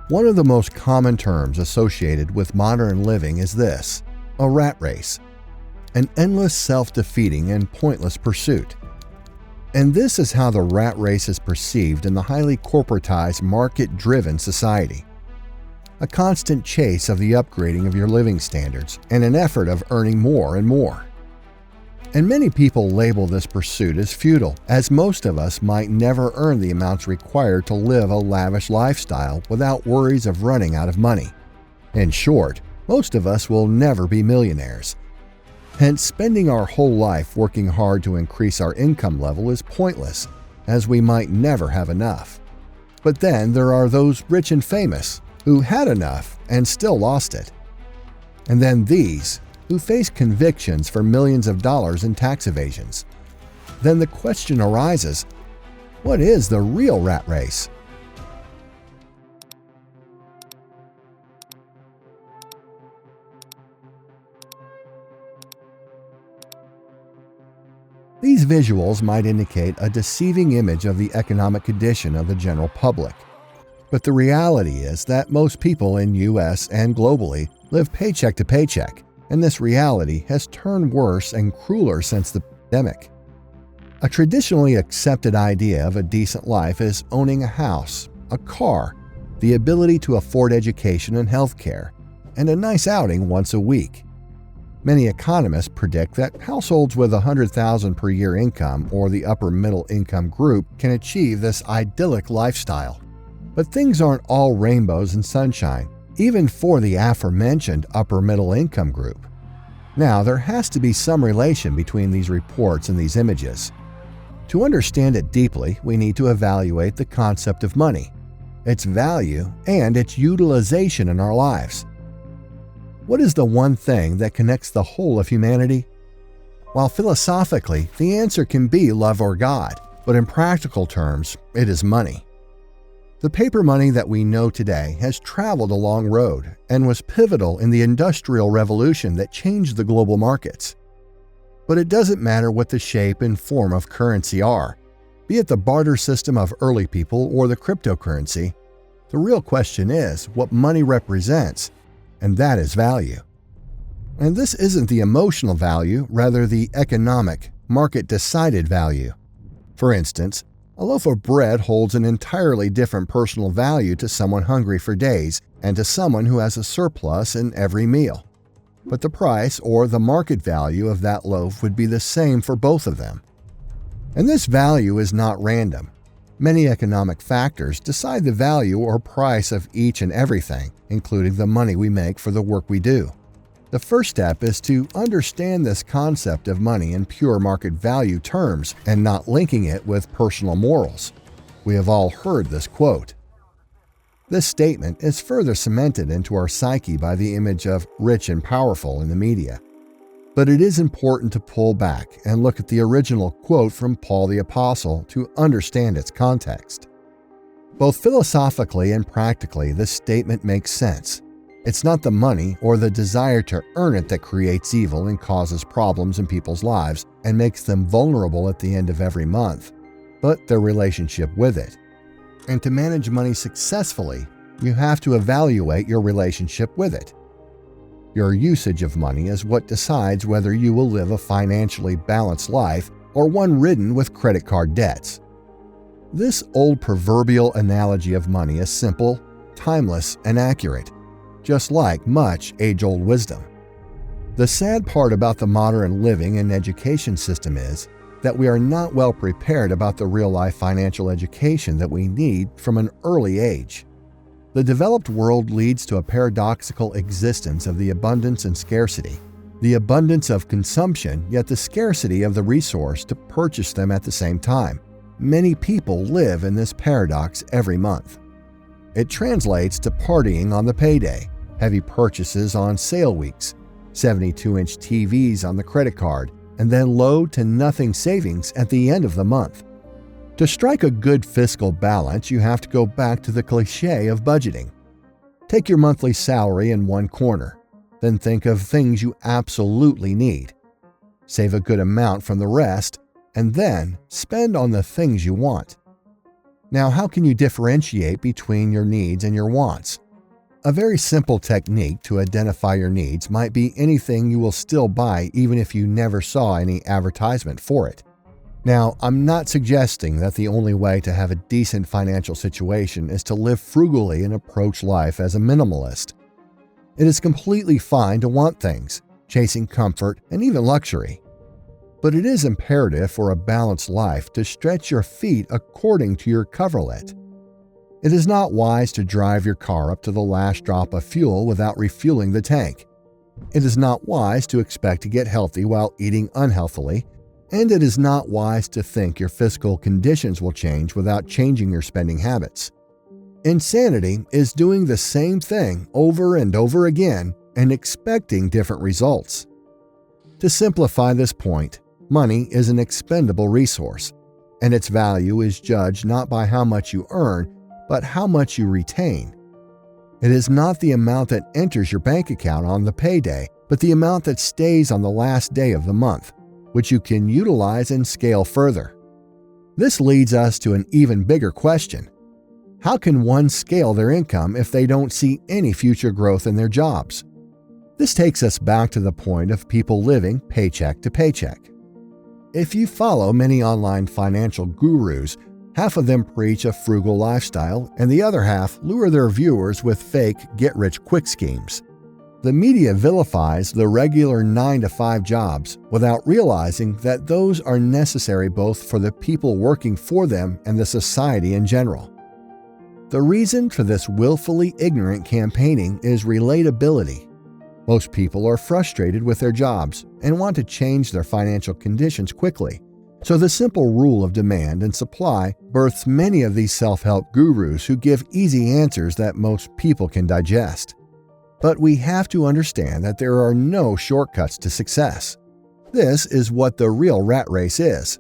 One of the most common terms associated with modern living is this: a rat race, an endless self-defeating and pointless pursuit. And this is how the rat race is perceived in the highly corporatized, market-driven society. A constant chase of the upgrading of your living standards and an effort of earning more and more. And many people label this pursuit as futile, as most of us might never earn the amounts required to live a lavish lifestyle without worries of running out of money. In short, most of us will never be millionaires. Hence, spending our whole life working hard to increase our income level is pointless, as we might never have enough. But then there are those rich and famous who had enough and still lost it. And then these, who face convictions for millions of dollars in tax evasions. Then the question arises, what is the real rat race? These visuals might indicate a deceiving image of the economic condition of the general public. But the reality is that most people in US and globally live paycheck to paycheck, and this reality has turned worse and crueler since the pandemic. A traditionally accepted idea of a decent life is owning a house, a car, the ability to afford education and health care, and a nice outing once a week. Many economists predict that households with $100,000 per year income or the upper middle income group can achieve this idyllic lifestyle. But things aren't all rainbows and sunshine, even for the aforementioned upper middle income group. Now, there has to be some relation between these reports and these images. To understand it deeply, we need to evaluate the concept of money, its value, and its utilization in our lives. What is the one thing that connects the whole of humanity? While philosophically, the answer can be love or God, but in practical terms, it is money. The paper money that we know today has traveled a long road and was pivotal in the Industrial Revolution that changed the global markets. But it doesn't matter what the shape and form of currency are, be it the barter system of early people or the cryptocurrency. The real question is what money represents, and that is value. And this isn't the emotional value, rather the economic, market-decided value. For instance, a loaf of bread holds an entirely different personal value to someone hungry for days and to someone who has a surplus in every meal. But the price or the market value of that loaf would be the same for both of them. And this value is not random. Many economic factors decide the value or price of each and everything, including the money we make for the work we do. The first step is to understand this concept of money in pure market value terms and not linking it with personal morals. We have all heard this quote. This statement is further cemented into our psyche by the image of rich and powerful in the media. But it is important to pull back and look at the original quote from Paul the Apostle to understand its context. Both philosophically and practically, this statement makes sense. It's not the money or the desire to earn it that creates evil and causes problems in people's lives and makes them vulnerable at the end of every month, but their relationship with it. And to manage money successfully, you have to evaluate your relationship with it. Your usage of money is what decides whether you will live a financially balanced life or one ridden with credit card debts. This old proverbial analogy of money is simple, timeless, and accurate, just like much age-old wisdom. The sad part about the modern living and education system is that we are not well prepared about the real-life financial education that we need from an early age. The developed world leads to a paradoxical existence of the abundance and scarcity, the abundance of consumption, yet the scarcity of the resource to purchase them at the same time. Many people live in this paradox every month. It translates to partying on the payday, heavy purchases on sale weeks, 72-inch TVs on the credit card, and then low to nothing savings at the end of the month. To strike a good fiscal balance, you have to go back to the cliché of budgeting. Take your monthly salary in one corner, then think of things you absolutely need. Save a good amount from the rest, and then spend on the things you want. Now, how can you differentiate between your needs and your wants? A very simple technique to identify your needs might be anything you will still buy even if you never saw any advertisement for it. Now, I'm not suggesting that the only way to have a decent financial situation is to live frugally and approach life as a minimalist. It is completely fine to want things, chasing comfort and even luxury. But it is imperative for a balanced life to stretch your feet according to your coverlet. It is not wise to drive your car up to the last drop of fuel without refueling the tank. It is not wise to expect to get healthy while eating unhealthily, and it is not wise to think your physical conditions will change without changing your spending habits. Insanity is doing the same thing over and over again and expecting different results. To simplify this point, money is an expendable resource, and its value is judged not by how much you earn, but how much you retain. It is not the amount that enters your bank account on the payday, but the amount that stays on the last day of the month, which you can utilize and scale further. This leads us to an even bigger question. How can one scale their income if they don't see any future growth in their jobs? This takes us back to the point of people living paycheck to paycheck. If you follow many online financial gurus, half of them preach a frugal lifestyle, and the other half lure their viewers with fake get-rich-quick schemes. The media vilifies the regular 9-to-5 jobs without realizing that those are necessary both for the people working for them and the society in general. The reason for this willfully ignorant campaigning is relatability. Most people are frustrated with their jobs and want to change their financial conditions quickly. So the simple rule of demand and supply births many of these self-help gurus who give easy answers that most people can digest. But we have to understand that there are no shortcuts to success. This is what the real rat race is.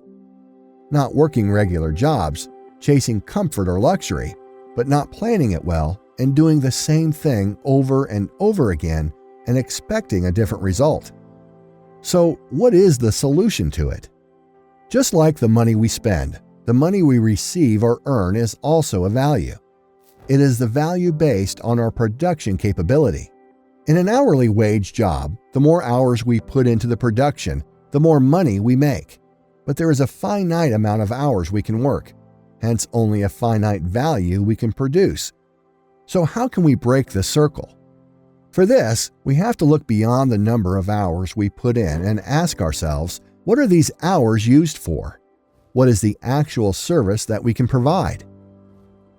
Not working regular jobs, chasing comfort or luxury, but not planning it well and doing the same thing over and over again and expecting a different result. So, what is the solution to it? Just like the money we spend, the money we receive or earn is also a value. It is the value based on our production capability. In an hourly wage job, the more hours we put into the production, the more money we make. But there is a finite amount of hours we can work, hence only a finite value we can produce. So how can we break the circle? For this, we have to look beyond the number of hours we put in and ask ourselves, what are these hours used for? What is the actual service that we can provide?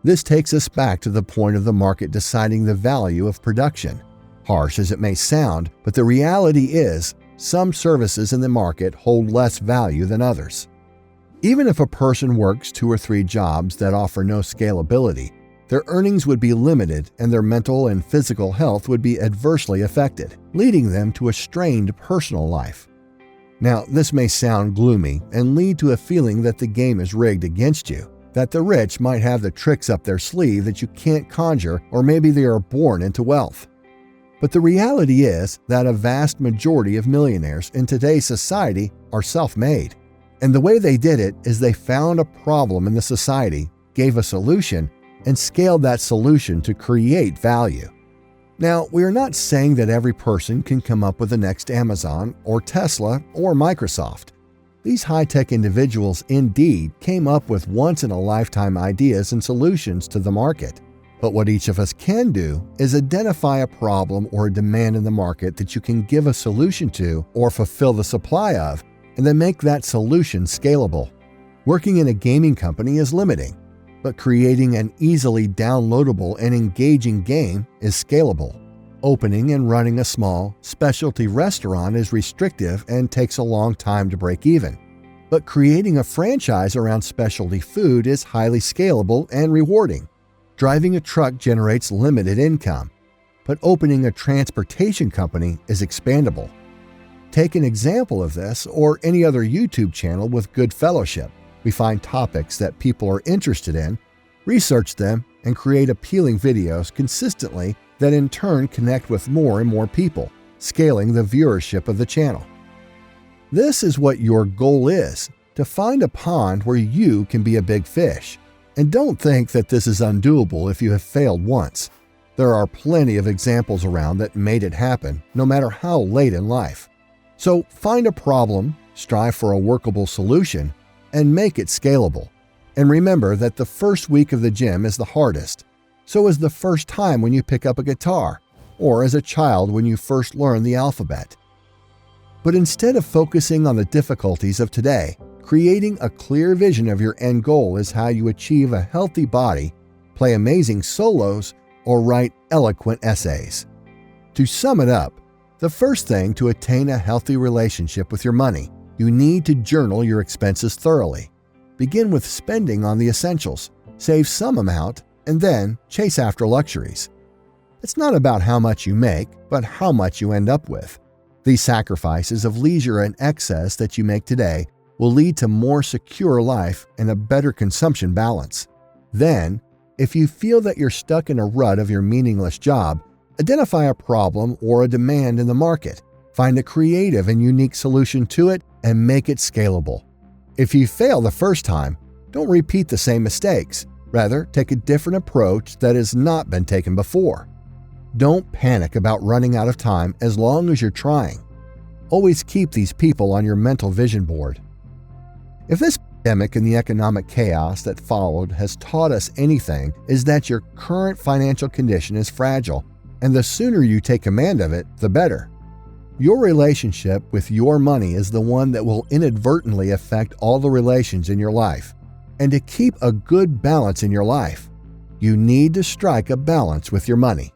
This takes us back to the point of the market deciding the value of production. Harsh as it may sound, but the reality is, some services in the market hold less value than others. Even if a person works 2 or 3 jobs that offer no scalability, their earnings would be limited and their mental and physical health would be adversely affected, leading them to a strained personal life. Now, this may sound gloomy and lead to a feeling that the game is rigged against you, that the rich might have the tricks up their sleeve that you can't conjure, or maybe they are born into wealth. But the reality is that a vast majority of millionaires in today's society are self-made. And the way they did it is they found a problem in the society, gave a solution, and scaled that solution to create value. Now, we are not saying that every person can come up with the next Amazon or Tesla or Microsoft. These high-tech individuals indeed came up with once-in-a-lifetime ideas and solutions to the market. But what each of us can do is identify a problem or a demand in the market that you can give a solution to or fulfill the supply of, and then make that solution scalable. Working in a gaming company is limiting, but creating an easily downloadable and engaging game is scalable. Opening and running a small, specialty restaurant is restrictive and takes a long time to break even. But creating a franchise around specialty food is highly scalable and rewarding. Driving a truck generates limited income, but opening a transportation company is expandable. Take an example of this or any other YouTube channel with good fellowship. We find topics that people are interested in, research them, and create appealing videos consistently that in turn connect with more and more people, scaling the viewership of the channel. This is what your goal is, to find a pond where you can be a big fish. And don't think that this is undoable if you have failed once. There are plenty of examples around that made it happen, no matter how late in life. So find a problem, strive for a workable solution, and make it scalable. And remember that the first week of the gym is the hardest. So is the first time when you pick up a guitar, or as a child when you first learn the alphabet. But instead of focusing on the difficulties of today, creating a clear vision of your end goal is how you achieve a healthy body, play amazing solos, or write eloquent essays. To sum it up, the first thing to attain a healthy relationship with your money, you need to journal your expenses thoroughly. Begin with spending on the essentials, save some amount, and then chase after luxuries. It's not about how much you make, but how much you end up with. These sacrifices of leisure and excess that you make today will lead to more secure life and a better consumption balance. Then, if you feel that you're stuck in a rut of your meaningless job, identify a problem or a demand in the market, find a creative and unique solution to it, and make it scalable. If you fail the first time, don't repeat the same mistakes. Rather, take a different approach that has not been taken before. Don't panic about running out of time as long as you're trying. Always keep these people on your mental vision board. If this pandemic and the economic chaos that followed has taught us anything, is that your current financial condition is fragile, and the sooner you take command of it, the better. Your relationship with your money is the one that will inadvertently affect all the relations in your life. And to keep a good balance in your life, you need to strike a balance with your money.